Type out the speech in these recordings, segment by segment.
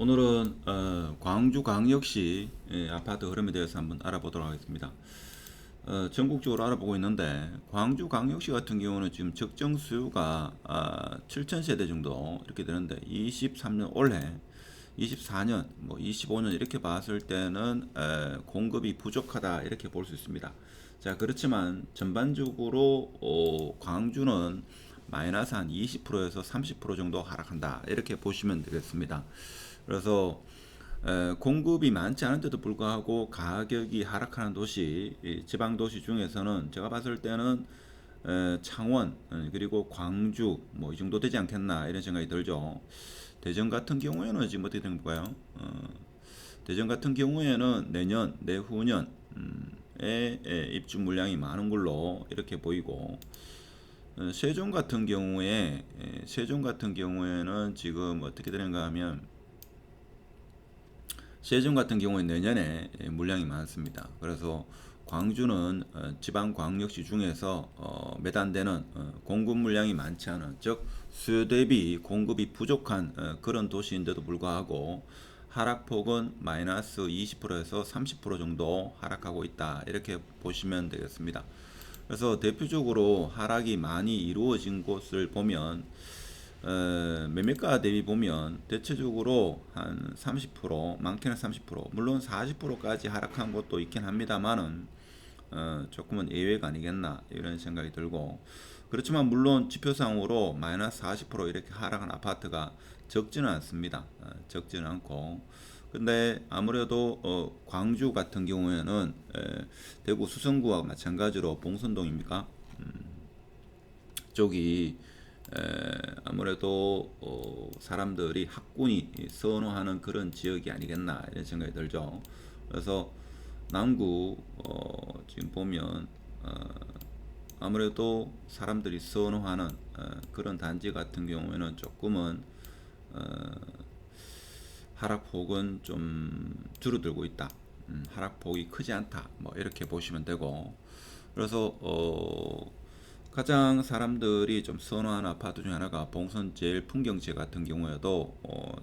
오늘은 광주광역시 아파트 흐름에 대해서 한번 알아보도록 하겠습니다. 전국적으로 알아보고 있는데 광주광역시 같은 경우는 지금 적정 수요가 7천 세대 정도 이렇게 되는데 23년 올해 24년 뭐 25년 이렇게 봤을 때는 공급이 부족하다 이렇게 볼 수 있습니다. 자, 그렇지만 전반적으로 광주는 마이너스 한 20%에서 30% 정도 하락한다 이렇게 보시면 되겠습니다. 그래서 공급이 많지 않은데도 불구하고 가격이 하락하는 도시, 지방 도시 중에서는 제가 봤을 때는 창원 그리고 광주 뭐 이 정도 되지 않겠나 이런 생각이 들죠. 대전 같은 경우에는 지금 어떻게 된 걸까요? 대전 같은 경우에는 내년, 내후년 입주 물량이 많은 걸로 이렇게 보이고 세종 같은 경우에는 지금 어떻게 되는가 하면 세종 같은 경우에 내년에 물량이 많습니다. 그래서 광주는 지방광역시 중에서 매단되는 공급 물량이 많지 않은 즉 수요 대비 공급이 부족한 그런 도시인데도 불구하고 하락폭은 마이너스 20%에서 30% 정도 하락하고 있다 이렇게 보시면 되겠습니다. 그래서 대표적으로 하락이 많이 이루어진 곳을 보면 매매가 대비 보면 대체적으로 한 30%, 많게는 30%, 물론 40%까지 하락한 곳도 있긴 합니다만은 조금은 예외가 아니겠나 이런 생각이 들고 그렇지만 물론 지표상으로 마이너스 40% 이렇게 하락한 아파트가 적지는 않습니다. 적지는 않고 근데 아무래도 광주 같은 경우에는 대구 수성구와 마찬가지로 봉선동입니까? 쪽이 아무래도 사람들이 학군이 선호하는 그런 지역이 아니겠나 이런 생각이 들죠. 그래서 남구 지금 보면 아무래도 사람들이 선호하는 그런 단지 같은 경우에는 조금은 하락폭은 좀 줄어들고 있다. 하락폭이 크지 않다. 뭐 이렇게 보시면 되고 그래서 가장 사람들이 좀 선호하는 아파트 중 하나가 봉선 제일 풍경지 같은 경우에도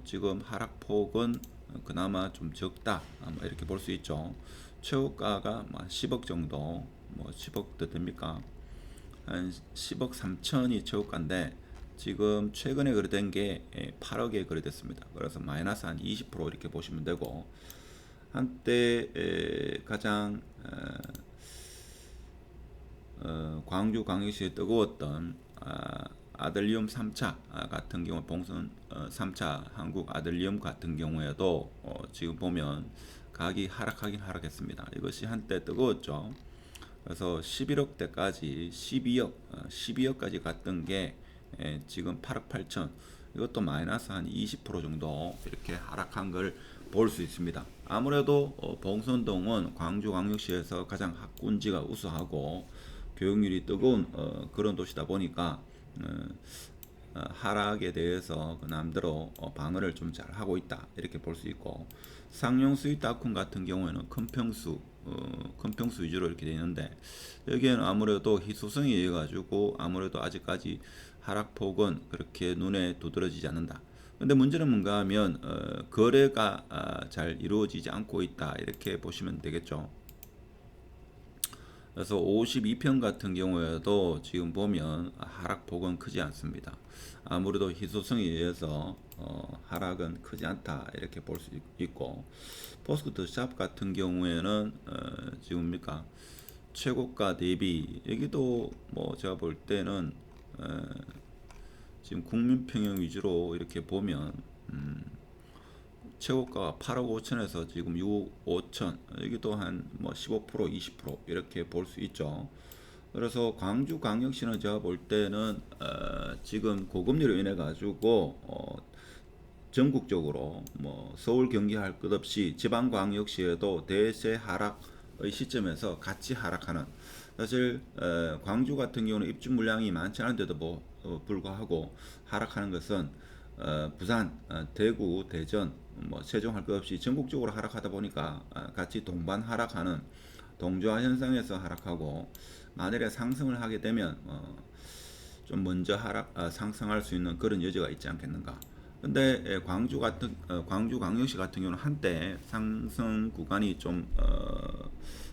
지금 하락폭은 그나마 좀 적다 뭐 이렇게 볼 수 있죠. 최고가가 10억 정도 뭐 10억도 됩니까? 한 10억 3천이 최고가인데 지금 최근에 거래된 게 8억에 거래됐습니다. 그래서 마이너스 한 20% 이렇게 보시면 되고 한때 가장 광주 광역시에 뜨거웠던 아들리움 3차 같은 경우 봉선 3차 한국 아들리움 같은 경우에도 지금 보면 가격이 하락하긴 하락했습니다. 이것이 한때 뜨거웠죠. 그래서 11억대까지 12억까지 갔던 게 지금 8억 8천 이것도 마이너스 한 20% 정도 이렇게 하락한 걸 볼 수 있습니다. 아무래도 봉선동은 광주광역시에서 가장 학군지가 우수하고 교육률이 뜨거운 그런 도시다 보니까 하락에 대해서 남대로 방어를 좀 잘 하고 있다 이렇게 볼 수 있고 상용 스윗다쿤 같은 경우에는 큰 평수 위주로 이렇게 되어 있는데 여기에는 아무래도 희소성에 의해 가지고 아무래도 아직까지 하락폭은 그렇게 눈에 두드러지지 않는다. 근데 문제는 뭔가 하면 거래가 잘 이루어지지 않고 있다 이렇게 보시면 되겠죠. 그래서 52평 같은 경우에도 지금 보면 하락폭은 크지 않습니다. 아무래도 희소성에 의해서 하락은 크지 않다 이렇게 볼 수 있고 포스코트 샵 같은 경우에는 지금입니까 최고가 대비 여기도 뭐 제가 볼 때는 지금 국민평형 위주로 이렇게 보면 최고가가 8억 5천에서 지금 6억 5천 여기도 한 뭐 15% 20% 이렇게 볼 수 있죠. 그래서 광주광역시는 제가 볼 때는 지금 고금리로 인해 가지고 전국적으로 뭐 서울 경기 할 것 없이 지방광역시에도 대세 하락의 시점에서 같이 하락하는 사실 광주 같은 경우는 입주 물량이 많지 않은데도 불구하고 하락하는 것은 부산, 대구, 대전, 뭐 세종 할 것 없이 전국적으로 하락하다 보니까 같이 동반 하락하는 동조화 현상에서 하락하고 만일에 상승을 하게 되면 좀 먼저 상승할 수 있는 그런 여지가 있지 않겠는가. 근데 광주 광역시 같은 경우는 한때 상승 구간이 좀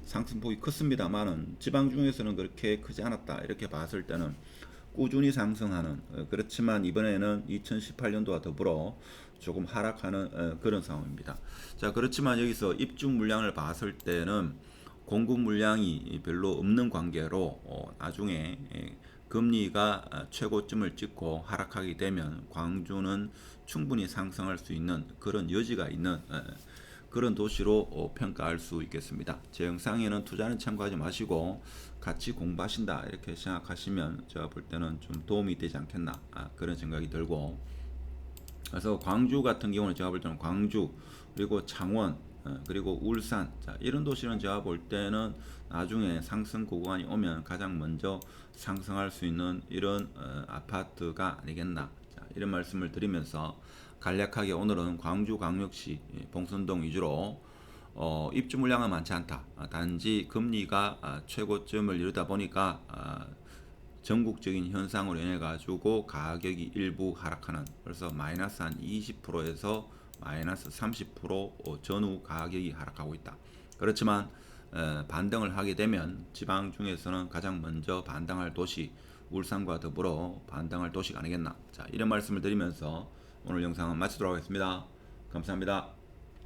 상승폭이 컸습니다만은 지방 중에서는 그렇게 크지 않았다 이렇게 봤을 때는 꾸준히 상승하는 그렇지만 이번에는 2018년도와 더불어 조금 하락하는 그런 상황입니다. 자, 그렇지만 여기서 입주 물량을 봤을 때는 공급 물량이 별로 없는 관계로 나중에 금리가 최고점을 찍고 하락하게 되면 광주는 충분히 상승할 수 있는 그런 여지가 있는 그런 도시로 평가할 수 있겠습니다. 제 영상에는 투자는 참고하지 마시고 같이 공부하신다 이렇게 생각하시면 제가 볼 때는 좀 도움이 되지 않겠나 그런 생각이 들고, 그래서 광주 같은 경우는 제가 볼 때는 광주 그리고 창원 그리고 울산, 자, 이런 도시는 제가 볼 때는 나중에 상승 구간이 오면 가장 먼저 상승할 수 있는 이런 아파트가 아니겠나, 자, 이런 말씀을 드리면서 간략하게 오늘은 광주광역시 봉선동 위주로 입주 물량은 많지 않다. 단지 금리가 최고점을 이루다 보니까 전국적인 현상으로 인해 가지고 가격이 일부 하락하는, 그래서 마이너스 한 20%에서 마이너스 30% 전후 가격이 하락하고 있다. 그렇지만 반등을 하게 되면 지방 중에서는 가장 먼저 반등할 도시 울산과 더불어 반등할 도시가 아니겠나. 자, 이런 말씀을 드리면서 오늘 영상은 마치도록 하겠습니다. 감사합니다.